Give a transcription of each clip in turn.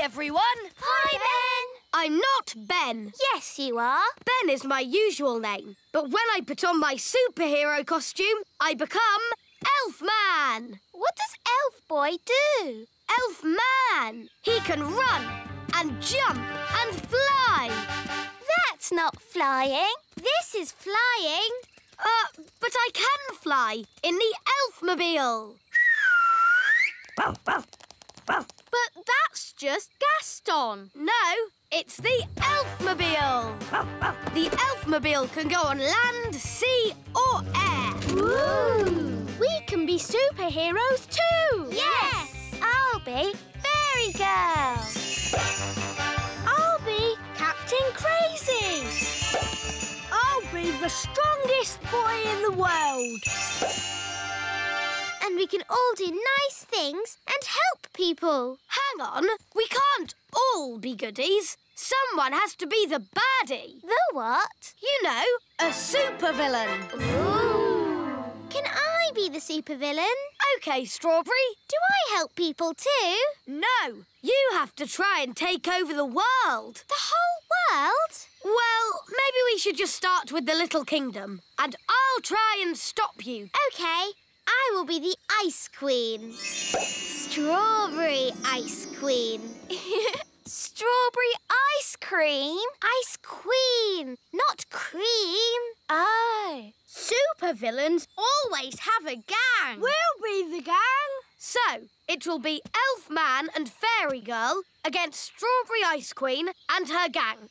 everyone! Hi, Ben! I'm not Ben. Yes, you are. Ben is my usual name. But when I put on my superhero costume, I become Elfman. What does Elf Boy do? Elfman. He can run and jump and fly. That's not flying. This is flying. But I can fly in the Elfmobile. But that's just Gaston. No, it's the Elfmobile. The Elfmobile can go on land, sea or air. Ooh! We can be superheroes too. Yes! I'll be Fairy Girl. I'll be Captain Crazy. I'll be the strongest boy in the world. And we can all do nice things and help people. Hang on, we can't all be goodies. Someone has to be the baddie. The what? You know, a supervillain. Ooh! Can I be the supervillain? OK, Strawberry. Do I help people too? No, you have to try and take over the world. The whole world? Well, maybe we should just start with the Little Kingdom. And I'll try and stop you. OK. I will be the Ice Queen. Strawberry Ice Queen. Strawberry ice cream? Ice Queen, not cream. Oh. Supervillains Always have a gang. will be the gang. So, it will be Elfman and Fairy Girl against Strawberry Ice Queen and her gang.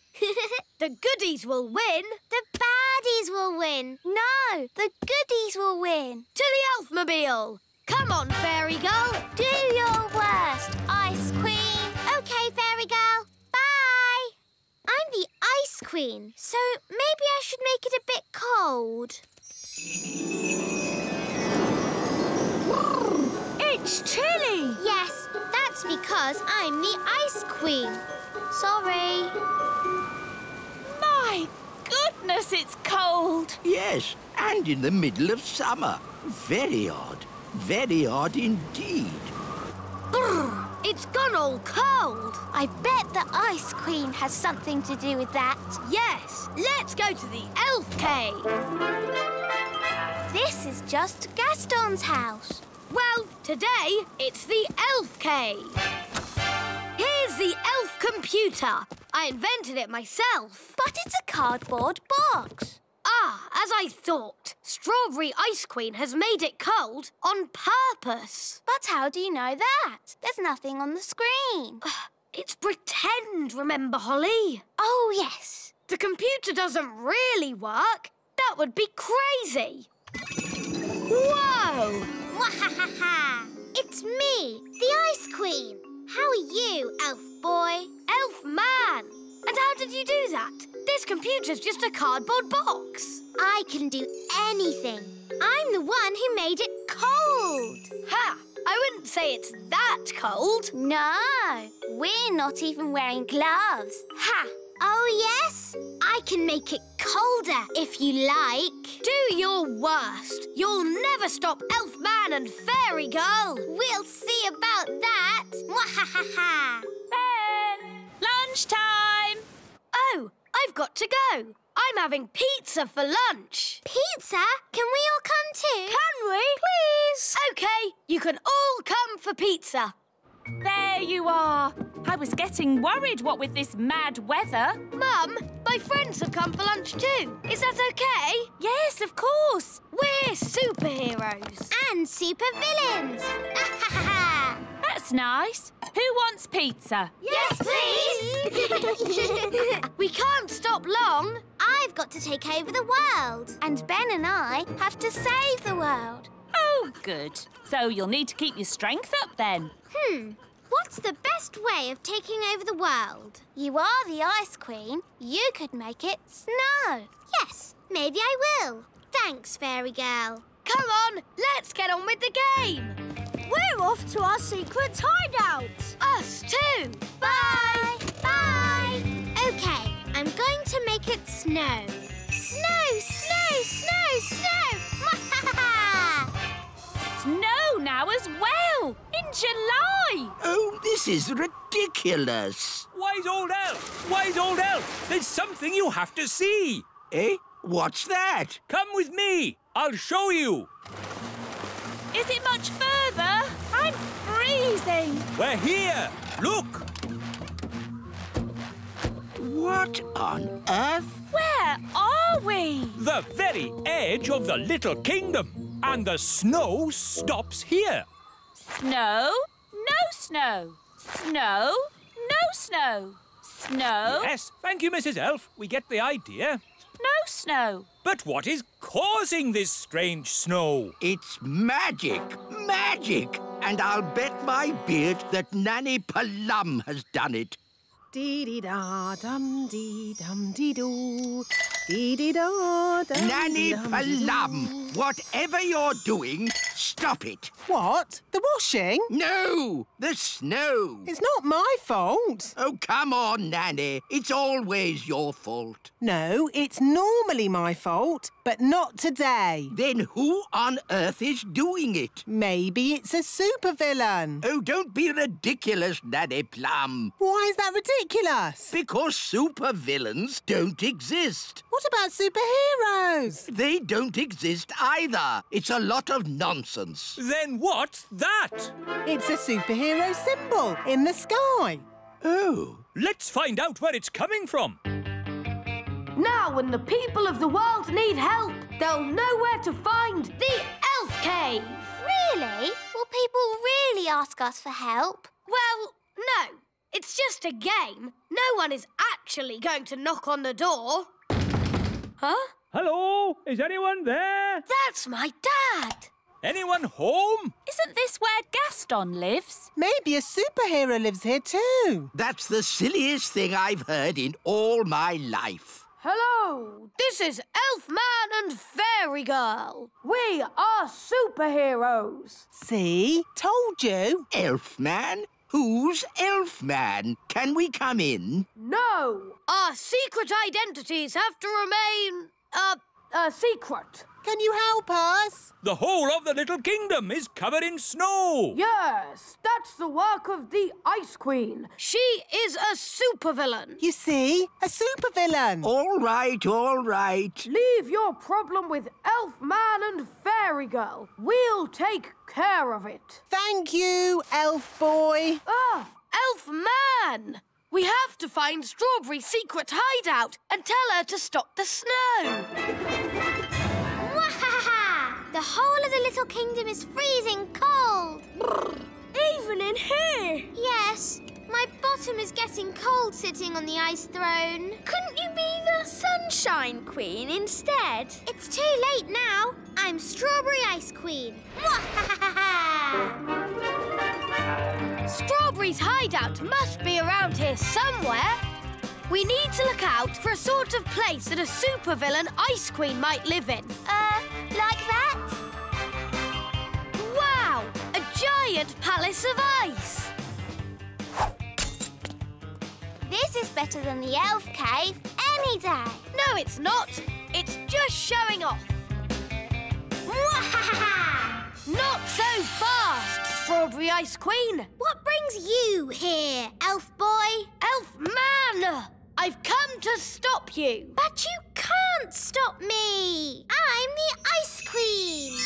The goodies will win. The baddies will win. No, the goodies will win. To the Elfmobile. Come on, Fairy Girl. Do your worst, Ice Queen. OK, Fairy Girl. Bye. I'm the Ice Queen, so maybe I should make it a bit cold. It's chilly. Yes, that's because I'm the Ice Queen. Sorry. My goodness, it's cold. Yes, and in the middle of summer. Very odd. Very odd indeed. Brr, it's gone all cold. I bet the Ice Queen has something to do with that. Yes, let's go to the Elf Cave. This is just Gaston's house. Well, today it's the Elf Cave. Here's the elf computer. I invented it myself. But it's a cardboard box. Ah, as I thought. Strawberry Ice Queen has made it cold on purpose. But how do you know that? There's nothing on the screen. It's pretend, remember, Holly? Oh, yes. The computer doesn't really work. That would be crazy. Whoa! Mwahaha! It's me, the Ice Queen. How are you, Elf Boy? Elf Man! And how did you do that? This computer's just a cardboard box. I can do anything. I'm the one who made it cold. Ha! I wouldn't say it's that cold. No, we're not even wearing gloves. Ha! Oh, yes? I can make it colder if you like. Do your worst. You'll never stop Elfman and Fairy Girl. We'll see about that. Mwahaha! Ben! Lunchtime! Oh, I've got to go. I'm having pizza for lunch. Pizza? Can we all come too? Can we? Please. OK, you can all come for pizza. There you are. I was getting worried, what with this mad weather. Mum, my friends have come for lunch too. Is that OK? Yes, of course. We're superheroes. And supervillains. That's nice. Who wants pizza? Yes, please. We can't stop long. I've got to take over the world. And Ben and I have to save the world. Oh, good. So you'll need to keep your strength up then. What's the best way of taking over the world? You are the Ice Queen. You could make it snow. Yes, maybe I will. Thanks, Fairy Girl. Come on, let's get on with the game. We're off to our secret hideout. Us too. Bye. Bye. OK, I'm going to make it snow. Snow, snow, snow, snow. Snow now as well, in July. Oh, this This is ridiculous. Wise old elf! Wise old elf! There's something you have to see. Eh? What's that? Come with me. I'll show you. Is it much further? I'm freezing. We're here. Look. What on earth? Where are we? The very edge of the Little Kingdom. And the snow stops here. Snow? No snow. Snow? No snow. Snow? Yes, thank you, Mrs. Elf. We get the idea. No snow. But what is causing this strange snow? It's magic. Magic. And I'll bet my beard that Nanny Plum has done it. Dee-dee-da-dum-dee-dum-dee-doo. Dee-dee-da-dum. Nanny Plum, whatever you're doing, stop it. What? The washing? No, the snow. It's not my fault. Oh, come on, Nanny. It's always your fault. No, it's normally my fault, but not today. Then who on earth is doing it? Maybe it's a supervillain. Oh, don't be ridiculous, Nanny Plum. Why is that ridiculous? Because supervillains don't exist. What about superheroes? They don't exist either. It's a lot of nonsense. Then what's that? It's a superhero symbol in the sky. Oh. Let's find out where it's coming from. Now, when the people of the world need help, they'll know where to find the Elf Cave. Really? Will people really ask us for help? Well, no. It's just a game. No one is actually going to knock on the door. Huh? Hello? Is anyone there? That's my dad. Anyone home? Isn't this where Gaston lives? Maybe a superhero lives here too. That's the silliest thing I've heard in all my life. Hello, this is Elfman and Fairy Girl. We are superheroes. See? Told you. Elfman? Who's Elfman? Can we come in? No, our secret identities have to remain, secret. Can you help us? The whole of the Little Kingdom is covered in snow. Yes, that's the work of the Ice Queen. She is a supervillain. You see? A supervillain. All right, all right. Leave your problem with Elfman and Fairy Girl. We'll take care of it. Thank you, elf boy. Ah, Elfman! We have to find Strawberry's secret hideout and tell her to stop the snow. The whole of the Little Kingdom is freezing cold. Even in here? Yes, my bottom is getting cold sitting on the ice throne. Couldn't you be the Sunshine Queen instead? It's too late now. I'm Strawberry Ice Queen. Strawberry's hideout must be around here somewhere. We need to look out for a sort of place that a supervillain Ice Queen might live in. Like that? Wow! A giant palace of ice! This is better than the elf cave any day. No, it's not. It's just showing off. Not so fast, Strawberry Ice Queen. What brings you here, elf boy? Elfman! I've come to stop you. But you can't stop me. I'm the Ice Queen.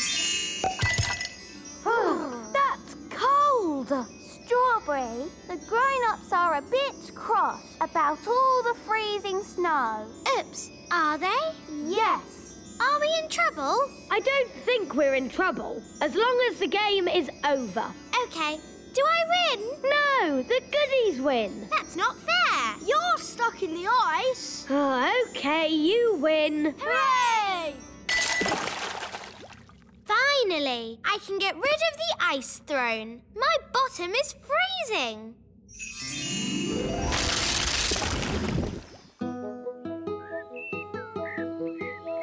That's cold. Strawberry, the grown-ups are a bit cross about all the freezing snow. Oops, are they? Yes. Are we in trouble? I don't think we're in trouble, as long as the game is over. OK. Do I win? No, the goodies win. That's not fair. You're stuck in the ice. Oh, OK, you win. Hooray! Finally, I can get rid of the ice throne. My bottom is freezing.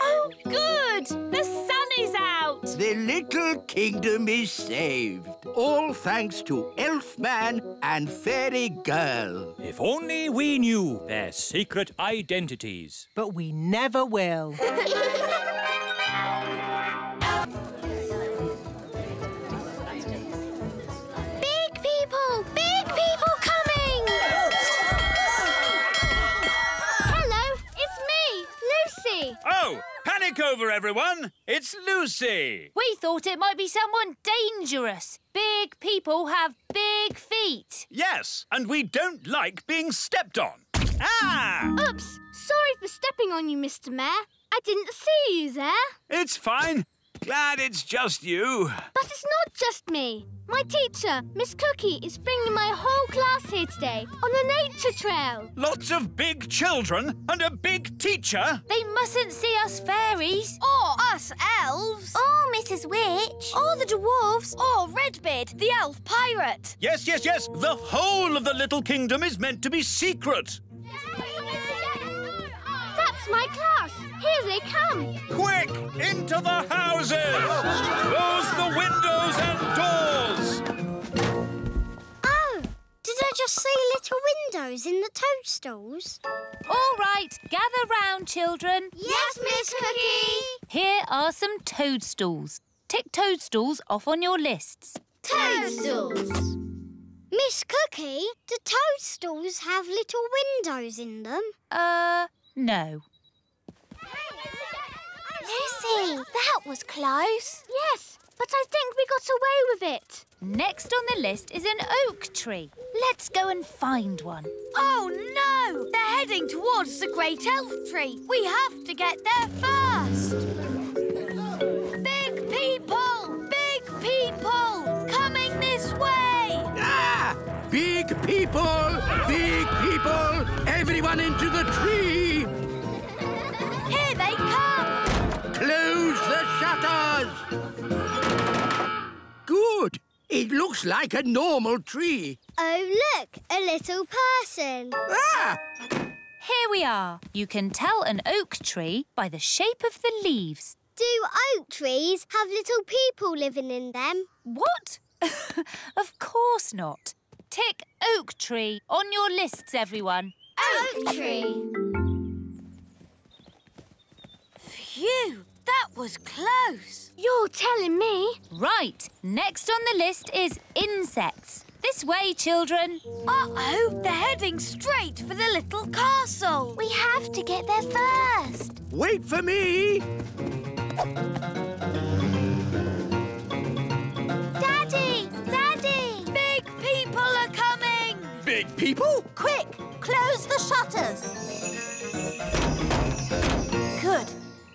Oh, good! The sun is out! The Little Kingdom is saved. All thanks to Elfman and Fairy Girl. If only we knew their secret identities. But we never will. Big people! Big people! Makeover, everyone! It's Lucy! We thought it might be someone dangerous. Big people have big feet. Yes, and we don't like being stepped on. Ah! Oops! Sorry for stepping on you, Mr. Mayor. I didn't see you there. It's fine. Glad it's just you. But it's not just me. My teacher, Miss Cookie, is bringing my whole class here today on a nature trail. Lots of big children and a big teacher. They mustn't see us fairies. Or us elves. Or Mrs. Witch. Or the dwarves. Or Redbeard, the elf pirate. Yes, yes, yes. The whole of the Little Kingdom is meant to be secret. That's my class. Here they come. Quick, into the houses! Close the windows and doors! Oh, did I just see little windows in the toadstools? All right, gather round, children. Yes, Miss Cookie. Here are some toadstools. Tick toadstools off on your lists. Toadstools. Miss Cookie, do toadstools have little windows in them? No. Lucy, that was close. Yes, but I think we got away with it. Next on the list is an oak tree. Let's go and find one. Oh, no! They're heading towards the great elf tree. We have to get there first. Big people, coming this way. Ah! Big people, everyone into the tree. Here they come. Close the shutters. Good. It looks like a normal tree. Oh, look, a little person. Ah! Here we are. You can tell an oak tree by the shape of the leaves. Do oak trees have little people living in them? What? Of course not. Tick oak tree on your lists, everyone. Oak tree. Phew, that was close. You're telling me? Right. Next on the list is insects. This way, children. Uh-oh, they're heading straight for the little castle. We have to get there first. Wait for me. Daddy! Daddy! Big people are coming. Big people? Quick, close the shutters. Good.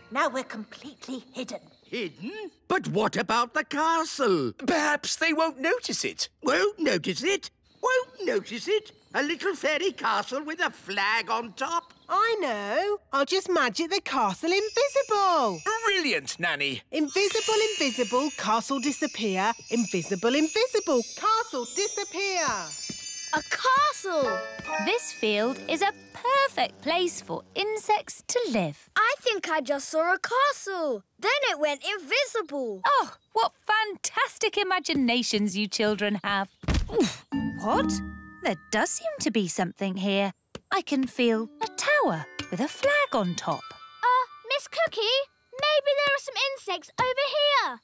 Now we're completely hidden. Hidden? But what about the castle? Perhaps they won't notice it. Won't notice it? Won't notice it? A little fairy castle with a flag on top? I know. I'll just magic the castle invisible. Brilliant, Nanny. Invisible, invisible, castle disappear. Invisible, invisible, castle disappear. A castle. This field is a perfect place for insects to live. I think I just saw a castle. Then it went invisible. Oh, what fantastic imaginations you children have. Oof. What? There does seem to be something here. I can feel a tower with a flag on top. Miss Cookie, maybe there are some insects over here.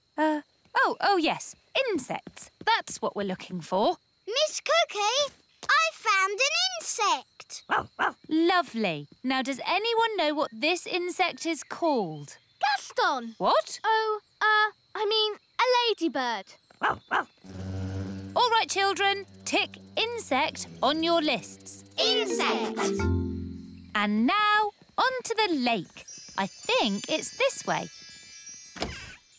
Oh, yes. Insects. That's what we're looking for. Miss Cookie, I found an insect. Lovely. Now, does anyone know what this insect is called? Gaston. What? Oh, I mean a ladybird. All right, children. Tick insect on your lists. Insect. And now, onto the lake. I think it's this way.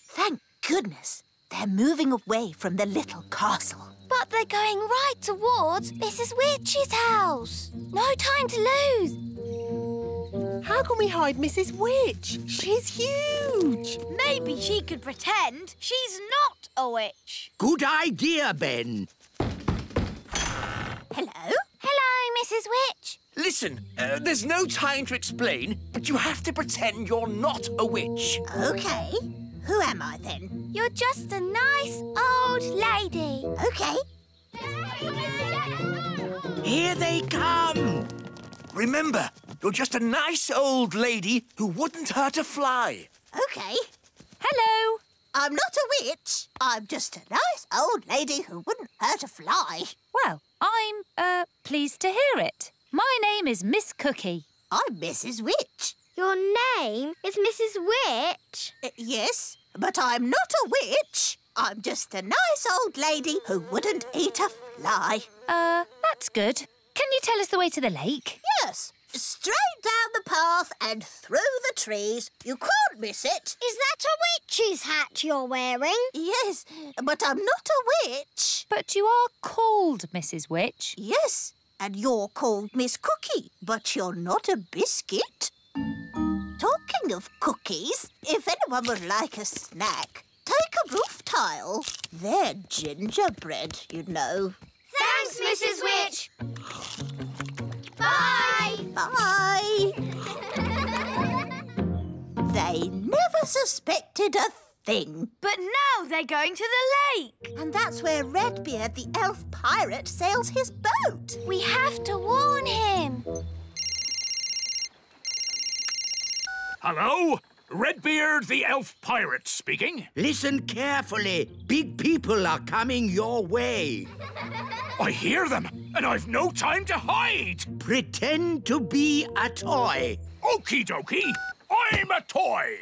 Thank goodness. They're moving away from the little castle. But they're going right towards Mrs. Witch's house. No time to lose. How can we hide Mrs. Witch? She's huge. Maybe she could pretend she's not a witch. Good idea, Ben. Hello? Hello, Mrs. Witch. Listen, there's no time to explain, but you have to pretend you're not a witch. OK. Who am I then? You're just a nice old lady. OK. Here they come. Remember, you're just a nice old lady who wouldn't hurt a fly. OK. Hello. I'm not a witch. I'm just a nice old lady who wouldn't hurt a fly. Well, I'm, pleased to hear it. My name is Miss Cookie. I'm Mrs. Witch. You're Your name is Mrs. Witch. Yes, but I'm not a witch. I'm just a nice old lady who wouldn't eat a fly. That's good. Can you tell us the way to the lake? Yes, straight down the path and through the trees. You can't miss it. Is that a witch's hat you're wearing? Yes, but I'm not a witch. But you are called Mrs. Witch. Yes, and you're called Miss Cookie, but you're not a biscuit. Talking of cookies, if anyone would like a snack, take a roof tile. They're gingerbread, you know. Thanks, Mrs. Witch. Bye! Bye! They never suspected a thing. But now they're going to the lake. And that's where Redbeard, the elf pirate, sails his boat. We have to warn him. Hello? Redbeard the elf pirate speaking. Listen carefully. Big people are coming your way. I hear them, and I've no time to hide. Pretend to be a toy. Okie dokie, I'm a toy.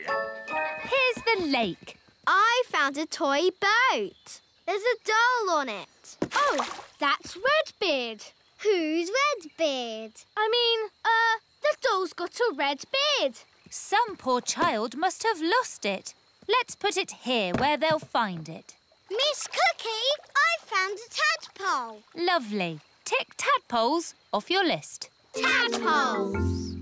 Here's the lake. I found a toy boat. There's a doll on it. Oh, that's Redbeard. Who's Redbeard? I mean, the doll's got a red beard. Some poor child must have lost it. Let's put it here where they'll find it. Miss Cookie, I found a tadpole. Lovely. Tick tadpoles off your list. Tadpoles.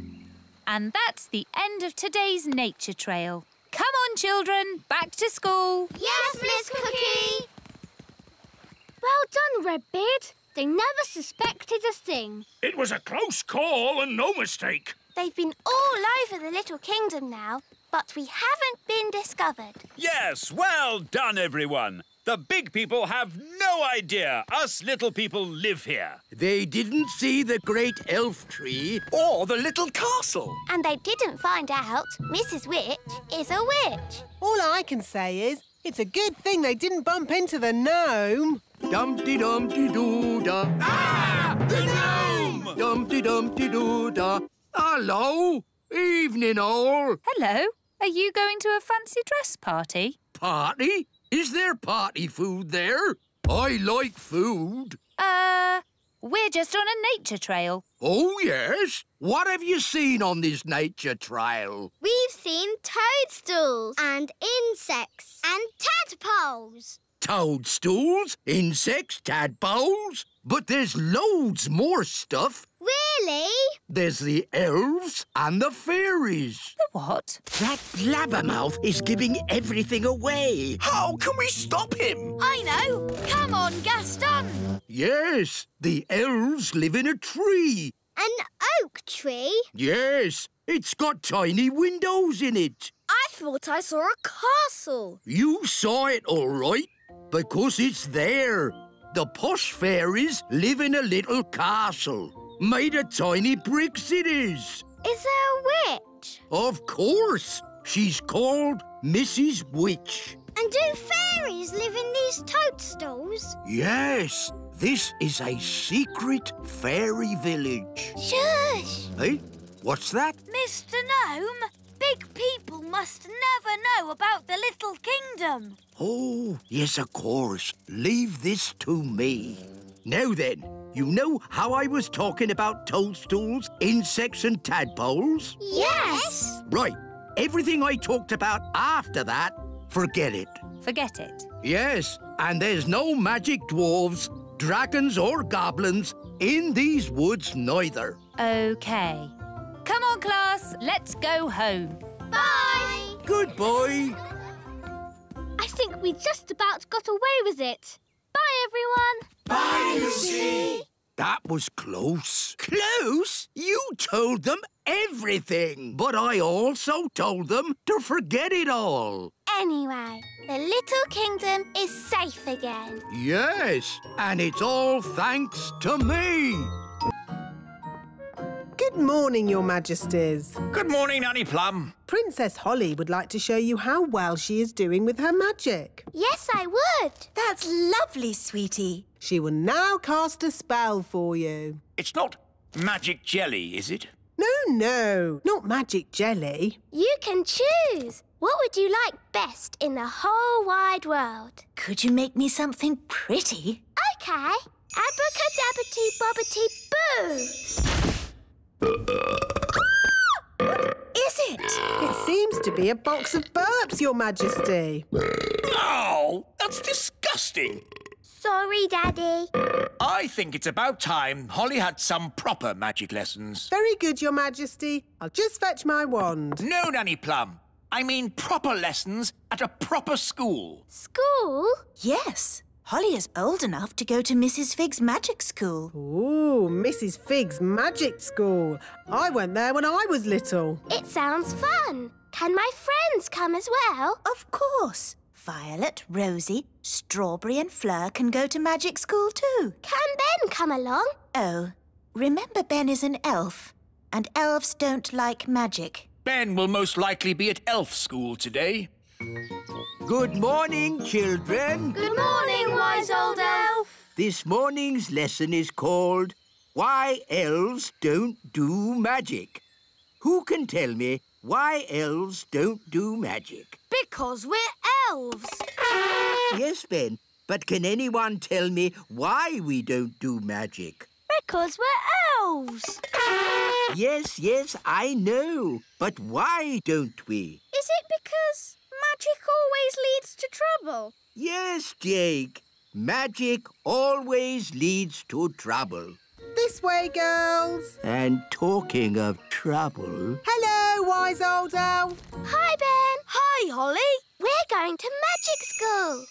And that's the end of today's nature trail. Come on, children, back to school. Yes, Miss Cookie. Well done, Redbeard. They never suspected a thing. It was a close call and no mistake. They've been all over the Little Kingdom now, but we haven't been discovered. Yes, well done, everyone. The big people have no idea us little people live here. They didn't see the great elf tree. Or the little castle. And they didn't find out Mrs. Witch is a witch. All I can say is it's a good thing they didn't bump into the gnome. Dumpty-dumpty-doo-da. Ah! The gnome! Dumpty-dumpty-doo-da. Hello. Evening, all. Hello. Are you going to a fancy dress party? Party? Is there party food there? I like food. We're just on a nature trail. Oh, yes? What have you seen on this nature trail? We've seen toadstools. And insects. And tadpoles. Toadstools, insects, tadpoles. But there's loads more stuff. Really? There's the elves and the fairies. The what? That blabbermouth is giving everything away. How can we stop him? I know. Come on, Gaston. Yes, the elves live in a tree. An oak tree? Yes, it's got tiny windows in it. I thought I saw a castle. You saw it all right, because it's there. The posh fairies live in a little castle. Made of tiny bricks it is. Is there a witch? Of course. She's called Mrs. Witch. And do fairies live in these toadstools? Yes, this is a secret fairy village. Shush! Hey, what's that? Mr. Gnome, big people must never know about the Little Kingdom. Oh, yes, of course. Leave this to me. Now then, you know how I was talking about toadstools, insects and tadpoles? Yes! Right. Everything I talked about after that, forget it. Forget it. Yes, and there's no magic dwarves, dragons or goblins in these woods neither. OK. Come on, class. Let's go home. Bye! Goodbye. I think we just about got away with it. Bye, everyone. Bye, Lucy. That was close. Close? You told them everything. But I also told them to forget it all. Anyway, the Little Kingdom is safe again. Yes, and it's all thanks to me. Good morning, Your Majesties. Good morning, Nanny Plum. Princess Holly would like to show you how well she is doing with her magic. Yes, I would. That's lovely, sweetie. She will now cast a spell for you. It's not magic jelly, is it? No, not magic jelly. You can choose. What would you like best in the whole wide world? Could you make me something pretty? OK. Abracadabbity bobbity boo! What is it? It seems to be a box of burps, Your Majesty. Oh, that's disgusting. Sorry, Daddy. I think it's about time Holly had some proper magic lessons. Very good, Your Majesty. I'll just fetch my wand. No, Nanny Plum. I mean proper lessons at a proper school. School? Yes. Holly is old enough to go to Mrs. Fig's magic school. Ooh, Mrs. Fig's magic school. I went there when I was little. It sounds fun. Can my friends come as well? Of course. Violet, Rosie, Strawberry and Fleur can go to magic school too. Can Ben come along? Oh, remember Ben is an elf, and elves don't like magic. Ben will most likely be at elf school today. Good morning, children. Good morning, wise old elf. This morning's lesson is called Why Elves Don't Do Magic. Who can tell me why elves don't do magic? Because we're elves. Yes, Ben, but can anyone tell me why we don't do magic? Because we're elves. Yes, I know. But why don't we? Is it because magic always leads to trouble? Yes, Jake. Magic always leads to trouble. This way, girls. And talking of trouble... Hello, wise old elf. Hi, Ben. Hi, Holly. We're going to magic school.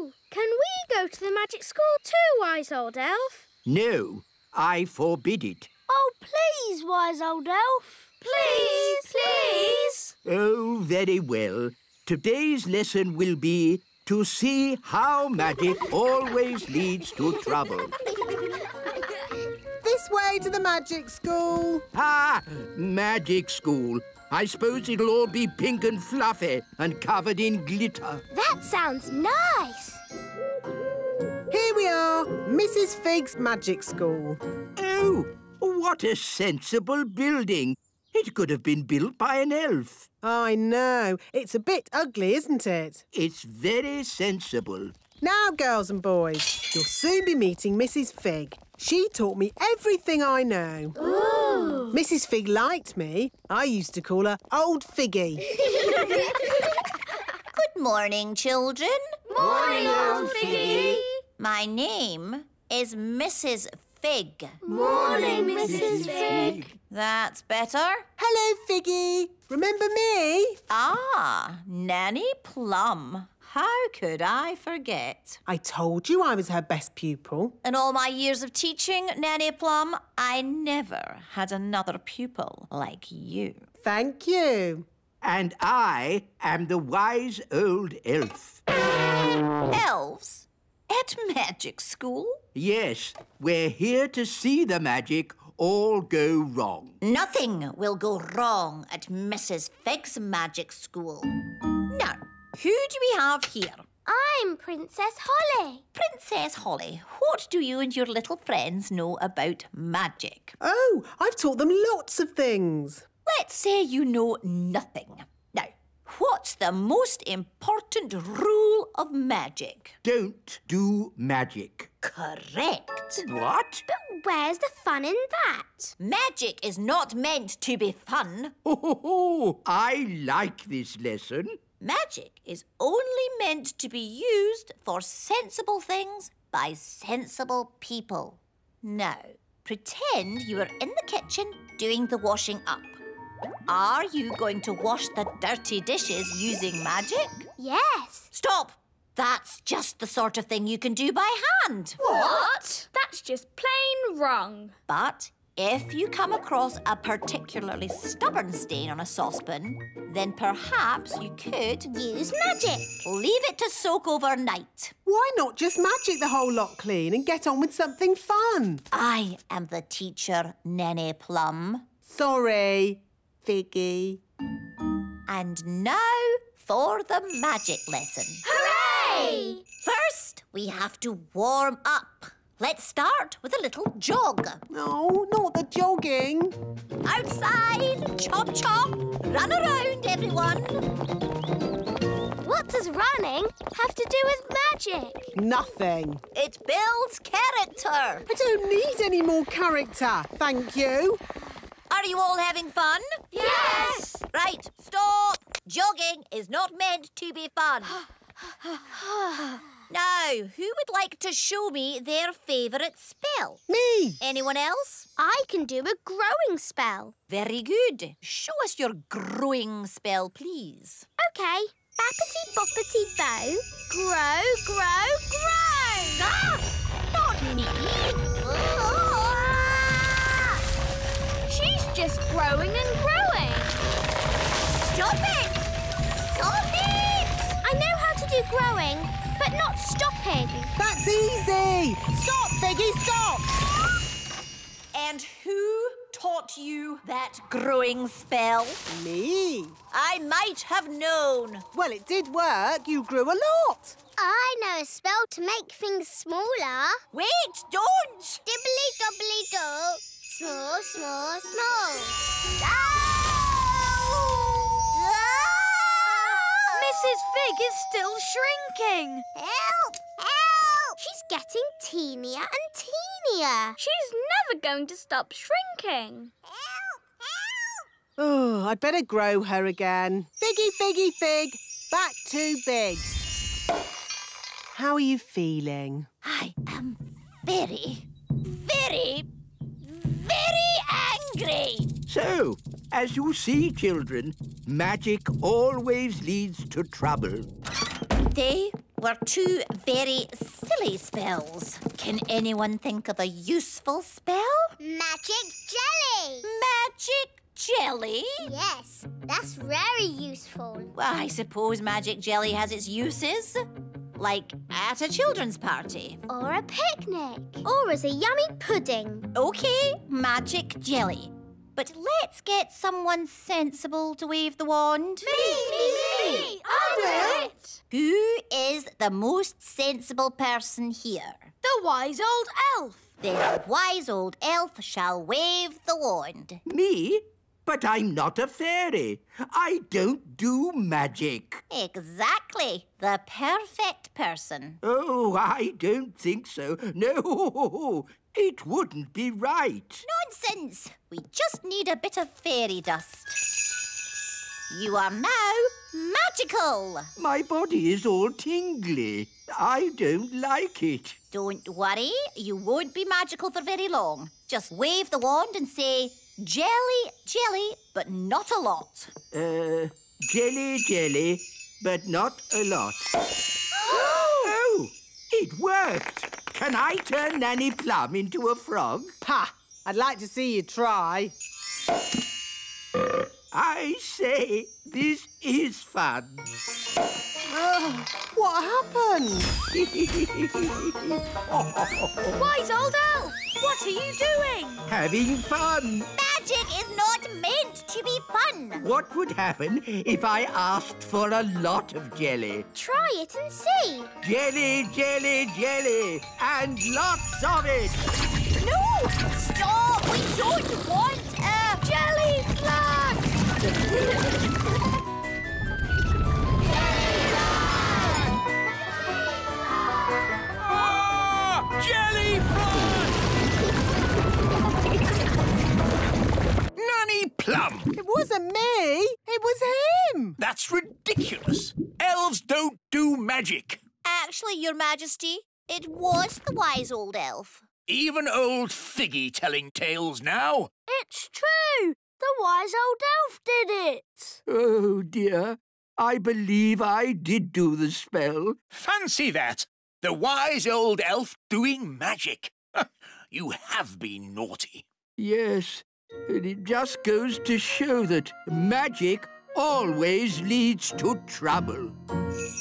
Ooh, can we go to the magic school too, wise old elf? No, I forbid it. Oh, please, wise old elf. Please. Oh, very well. Today's lesson will be to see how magic always leads to trouble. This way to the magic school. Ah, magic school. I suppose it'll all be pink and fluffy and covered in glitter. That sounds nice. Here we are, Mrs. Fig's magic school. Oh, what a sensible building. It could have been built by an elf. I know. It's a bit ugly, isn't it? It's very sensible. Now, girls and boys, you'll soon be meeting Mrs. Fig. She taught me everything I know. Ooh. Mrs. Fig liked me. I used to call her Old Figgy. Good morning, children. Morning, Old Figgy. My name is Mrs. Fig. Morning, Mrs. Fig. That's better. Hello, Figgy. Remember me? Ah, Nanny Plum. How could I forget? I told you I was her best pupil. In all my years of teaching, Nanny Plum, I never had another pupil like you. Thank you. And I am the wise old elf. Elves? At magic school? Yes, we're here to see the magic all go wrong. Nothing will go wrong at Mrs. Fig's magic school. Now, who do we have here? I'm Princess Holly. Princess Holly, what do you and your little friends know about magic? Oh, I've taught them lots of things. Let's say you know nothing. Now, what's the most important rule of magic? Don't do magic. Correct. What? But where's the fun in that? Magic is not meant to be fun. Oh, I like this lesson. Magic is only meant to be used for sensible things by sensible people. Now, pretend you are in the kitchen doing the washing up. Are you going to wash the dirty dishes using magic? Yes. Stop! That's just the sort of thing you can do by hand. What? That's just plain wrong. But if you come across a particularly stubborn stain on a saucepan, then perhaps you could Use magic. leave it to soak overnight. Why not just magic the whole lot clean and get on with something fun? I am the teacher, Nanny Plum. Sorry, Figgy. And now for the magic lesson. Hooray! First, we have to warm up. Let's start with a little jog. No, not the jogging. Outside, chop chop, run around, everyone. What does running have to do with magic? Nothing. It builds character. I don't need any more character, thank you. Are you all having fun? Yes! Right, stop. Jogging is not meant to be fun. Now, who would like to show me their favourite spell? Me. Anyone else? I can do a growing spell. Very good. Show us your growing spell, please. Okay. Bappity boppity bow. Grow, grow, grow! Ah! Not me! She's just growing and growing. Stop it! Stop it! I know how to do growing, but not stopping. That's easy. Stop, Figgy, stop. And who taught you that growing spell? Me. I might have known. Well, it did work. You grew a lot. I know a spell to make things smaller. Wait, don't! Dibbly-dobbly-do. Small, small, small. Mrs. Fig is still shrinking. Help! Help! She's getting teenier and teenier. She's never going to stop shrinking. Help! Help! Oh, I'd better grow her again. Figgy, Figgy, Fig. Back too big. How are you feeling? I am very, very, very angry. So, as you see, children, magic always leads to trouble. They were two very silly spells. Can anyone think of a useful spell? Magic jelly. Magic jelly? Yes, that's very useful. Well, I suppose magic jelly has its uses. Like at a children's party. Or a picnic. Or as a yummy pudding. OK, magic jelly. But let's get someone sensible to wave the wand. Me! I'll do it! Who is the most sensible person here? The wise old elf. The wise old elf shall wave the wand. Me? But I'm not a fairy. I don't do magic. Exactly. The perfect person. Oh, I don't think so. No, it wouldn't be right. Nonsense. We just need a bit of fairy dust. You are now magical. My body is all tingly. I don't like it. Don't worry. You won't be magical for very long. Just wave the wand and say, jelly, jelly, but not a lot. Jelly, jelly, but not a lot. Oh, it worked. Can I turn Nanny Plum into a frog? Ha! I'd like to see you try. I say, this is fun. What happened? Wise old elf, what are you doing? Having fun. Magic is not meant to be fun. What would happen if I asked for a lot of jelly? Try it and see. Jelly, jelly, jelly, and lots of it. No! Stop! We don't want a jelly flag! Jelly flag! Nanny Plum! It wasn't me. It was him. That's ridiculous. Elves don't do magic. Actually, Your Majesty, it was the wise old elf. Even old Figgy telling tales now. It's true. The wise old elf did it. Oh, dear. I believe I did do the spell. Fancy that. The wise old elf doing magic. You have been naughty. Yes, and it just goes to show that magic always leads to trouble.